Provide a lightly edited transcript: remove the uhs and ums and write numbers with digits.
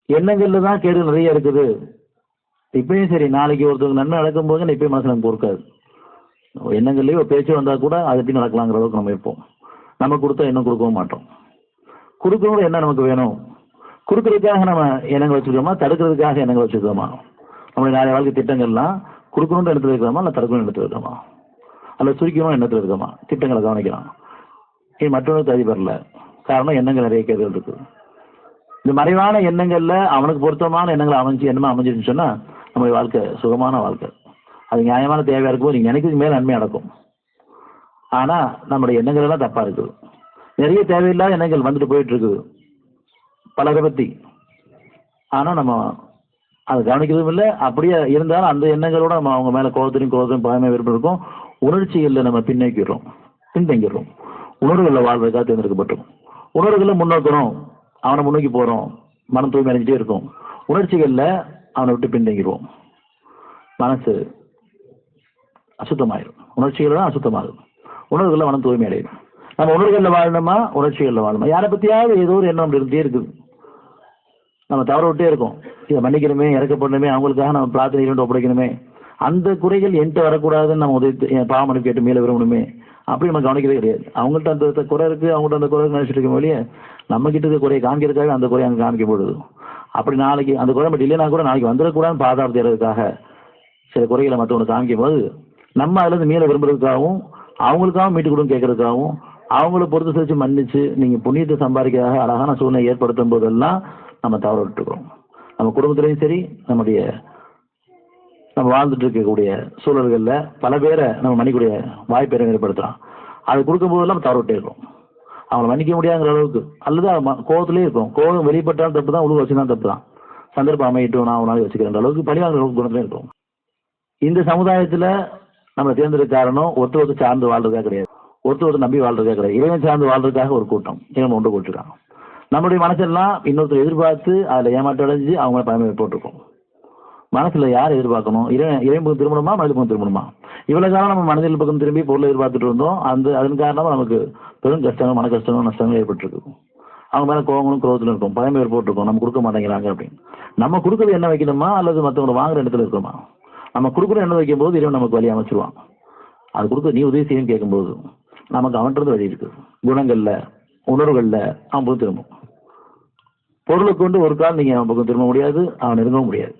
எண்ணங்கள்ல தான் கேடு நிறைய இருக்குது. இப்பயும் சரி, நாளைக்கு ஒருத்தருக்கு நன்மை நடக்கும் போது இப்பயும் மனசு நமக்கு பொறுக்காது. எண்ணங்கள்லயே ஒரு பேச்சு வந்தா கூட அது எப்படி நடக்கலாங்கிற அளவுக்கு நம்ம இருப்போம். நம்ம கொடுத்தா இன்னும் கொடுக்கவும் மாட்டோம். கொடுக்கணும் என்ன நமக்கு வேணும்? கொடுக்கறதுக்காக நம்ம எண்ணங்கள் வச்சிருக்கோமா, தடுக்கிறதுக்காக எண்ணங்கள் வச்சிருக்கோமா? நம்மளுடைய நாளைய வாழ்க்கை திட்டங்கள்லாம் கொடுக்கணும்னு எண்ணத்துல இருக்கலாமா, இல்லை தடுக்கணும்னு எண்ணத்துல இருக்கோமா, அல்ல சுருக்கணும் எண்ணத்துல இருக்கோமா? திட்டங்களை கவனிக்கலாம். இது மற்றவனுக்கு தகுதி பெறல. காரணம் எண்ணங்கள் நிறைய கேள்விகள் இருக்கு. இந்த மறைவான எண்ணங்கள்ல அவனுக்கு பொருத்தமான எண்ணங்கள் என்னமா அமைஞ்சிருன்னு சொன்னா நம்மளுடைய வாழ்க்கை சுகமான வாழ்க்கை. அது நியாயமான தேவையா இருக்கும்போது நீங்க நினைக்கிறதுக்கு மேல நன்மை நடக்கும். ஆனா நம்முடைய எண்ணங்கள் எல்லாம் தப்பா இருக்குது. நிறைய தேவையில்லாத எண்ணங்கள் வந்துட்டு போயிட்டு இருக்குது பலரை பத்தி. ஆனா நம்ம அதை கவனிக்கிறதும் இல்லை. அப்படியே இருந்தாலும் அந்த எண்ணங்களோட நம்ம அவங்க மேல கோபத்திலையும் பயமே விருப்பம் இருக்கும். உணர்ச்சிகள்ல நம்ம பின்தங்கிடுறோம். உணர்வுகளில் வாழ்வதற்காக தேர்ந்தெடுக்கப்பட்டோம். உணர்வுகளை முன்னோக்கணும், அவனை முன்னோக்கி போறோம், மனம் தூய்மை அடைஞ்சிட்டே இருக்கும். உணர்ச்சிகள்ல அவனை விட்டு பின்தங்கிடுவோம். மனசு அசுத்தமாயிரும். உணர்ச்சிகள் தான் அசுத்தமாகும். உணர்வுகளில் மனம் தூய்மை அடையும். நம்ம உணர்வுகளில் வாழணுமா, உணர்ச்சிகளில் வாழணுமா? யாரை பத்தியாவது ஏதோ ஒரு எண்ணம் அப்படி இருந்தே இருக்குது. நம்ம தவற விட்டே இருக்கோம். இதை மன்னிக்கணுமே, இறக்கப்படணுமே, அவங்களுக்காக நம்ம பிரார்த்தனை ஒப்படைக்கணுமே, அந்த குறைகள் என்கிட்ட வரக்கூடாதுன்னு நம்ம உதவி பாவமனு கேட்டு மேலே விரும்பணுமே, அப்படி நம்ம கவனிக்கிறதே கிடையாது. அவங்கள்ட்ட அந்த குறை இருக்கு, அவங்கள்ட்ட அந்த குறை நினைச்சிட்டு இருக்க வழியே நம்ம கிட்ட இருக்க குறையை காமிக்கிறதுக்காக அந்த குறையை அங்கே காமிக்கப்படுது. அப்படி நாளைக்கு அந்த குறை மட்டும் இல்லைன்னா கூட நாளைக்கு வந்துடக்கூடாதுன்னு பாதுகாப்பு தேடுறதுக்காக சில குறைகளை மற்றவங்களுக்கு காமிக்கும் போது நம்ம அதுல இருந்து மேலே விரும்புறதுக்காகவும் அவங்களுக்காகவும் மீட்டு கொடுன்னு கேட்கறதுக்காகவும் அவங்கள பொறுத்து செஞ்சு மன்னிச்சு நீங்க புண்ணியத்தை சம்பாதிக்கிறதாக அழகான சூழ்நிலை ஏற்படுத்தும் போதெல்லாம் நம்ம தவற விட்டுருக்கோம். நம்ம குடும்பத்திலையும் சரி, நம்ம வாழ்ந்துட்டு இருக்கக்கூடிய சூழல்கள்ல பல பேரை நம்ம மன்னிக்கூடிய வாய்ப்பை ஏற்படுத்துறோம். அது கொடுக்கும் போதெல்லாம் நம்ம தவற விட்டே இருக்கோம். அவங்களை மன்னிக்க முடியாங்கிற அளவுக்கு அல்லது கோபத்திலே இருக்கும். கோபம் வெளிப்பட்டாலும் தப்பு தான், உழுவு வச்சுதான் தப்பு தான். சந்தர்ப்பம் அமையிட்டும், நான் ஒரு நாள் வச்சுக்கிற அளவுக்கு பழிவாங்கிற குணத்திலே இருக்கும். இந்த சமுதாயத்துல நம்ம தேர்ந்தெடுக்க காரணம் ஒருத்தர் சார்ந்து வாழ்றதா கிடையாது, ஒருத்தர் நம்பி வாழ்றதா கிடையாது. இறைவன் சார்ந்து வாழ்றதுக்காக ஒரு கூட்டம் இவங்க ஒன்று போட்டிருக்காங்க. நம்மளுடைய மனசெல்லாம் இன்னொருத்தர் எதிர்பார்த்து அதில் ஏமாற்றம் அடைஞ்சு அவங்கள பயமை போட்டிருக்கோம். மனசுல யார் எதிர்பார்க்கணும்? இறைவன் பக்கம் திரும்பணுமா, மனித பக்கம் திரும்பணுமா? இவ்வளவு காலம் நம்ம மனிதர்கள் பக்கம் திரும்பி பொருளை எதிர்பார்த்துட்டு இருந்தோம். அதன் காரணமா நமக்கு பெரும் கஷ்டங்கள், மன கஷ்டங்கள், நஷ்டங்கள் ஏற்பட்டிருக்கு. அவங்க மேல கோவங்களும் குரோதத்திலும் இருக்கும், பயமே ஏற்பட்டிருக்கும். நம்ம கொடுக்க மாட்டேங்கிறாங்க அப்படின்னு. நம்ம கொடுக்கறது என்ன வைக்கணுமா, அல்லது மற்றவங்களை வாங்குற இடத்துல இருக்குமா? நம்ம கொடுக்குற எண்ணெய் வைக்கும் போது இறைவன் நமக்கு வழி அமைச்சிருவான். அது கொடுக்க நீ உதவி செய்யும் கேட்கும்போது நமக்கு அவன்றது வழி இருக்கு. குணங்கள்ல, உணர்வுகள்ல அவன் பக்கம் திரும்பும். பொருளை கொண்டு ஒரு கால் நீங்க அவன் பக்கம் திரும்ப முடியாது, அவன் நெருங்கவும் முடியாது.